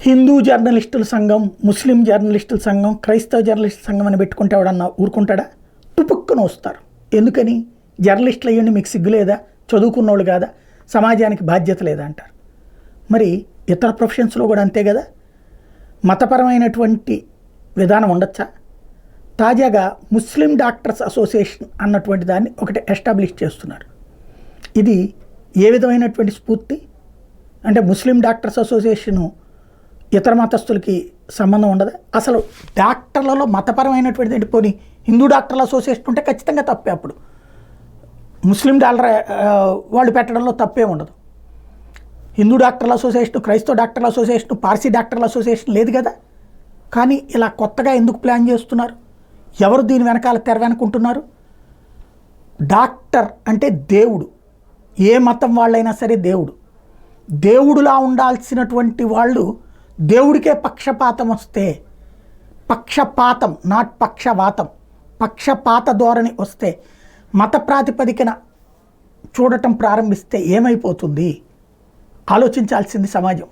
హిందూ జర్నలిస్టుల సంఘం, ముస్లిం జర్నలిస్టుల సంఘం, క్రైస్తవ జర్నలిస్టుల సంఘం అని పెట్టుకుంటే ఎవడన్నా ఊరుకుంటాడా? టుపుక్కున వస్తారు. ఎందుకని? జర్నలిస్టులు అయ్యండి, మీకు సిగ్గు లేదా? చదువుకున్నోళ్ళు కాదా? సమాజానికి బాధ్యత లేదా అంటారు. మరి ఇతర ప్రొఫెషన్స్లో కూడా అంతే కదా. మతపరమైనటువంటి విధానం ఉండొచ్చా? తాజాగా ముస్లిం డాక్టర్స్ అసోసియేషన్ అన్నటువంటి దాన్ని ఒకటి ఎస్టాబ్లిష్ చేస్తున్నారు. ఇది ఏ విధమైనటువంటి స్ఫూర్తి అంటే, ముస్లిం డాక్టర్స్ అసోసియేషను ఇతర మతస్థులకి సంబంధం ఉండదు. అసలు డాక్టర్లలో మతపరమైనటువంటి ఏంటి? పోనీ హిందూ డాక్టర్ల అసోసియేషన్ ఉంటే ఖచ్చితంగా తప్పే. అప్పుడు ముస్లిం డాక్టర్ వాళ్ళు పెట్టడంలో తప్పే ఉండదు. హిందూ డాక్టర్ల అసోసియేషన్, క్రైస్తవ డాక్టర్ల అసోసియేషన్, పార్సీ డాక్టర్ల అసోసియేషన్ లేదు కదా. కానీ ఇలా కొత్తగా ఎందుకు ప్లాన్ చేస్తున్నారు? ఎవరు దీని వెనకాల తెర వెనుకుంటున్నారు? డాక్టర్ అంటే దేవుడు. ఏ మతం వాళ్ళైనా సరే దేవుడు. దేవుడులా ఉండాల్సినటువంటి వాళ్ళు దేవుడికే పక్షపాతం వస్తే, పక్షపాతం నాట్ పక్షవాతం, పక్షపాత ధోరణి వస్తే, మత ప్రాతిపదికన చూడటం ప్రారంభిస్తే ఏమైపోతుంది? ఆలోచించాల్సింది సమాజం.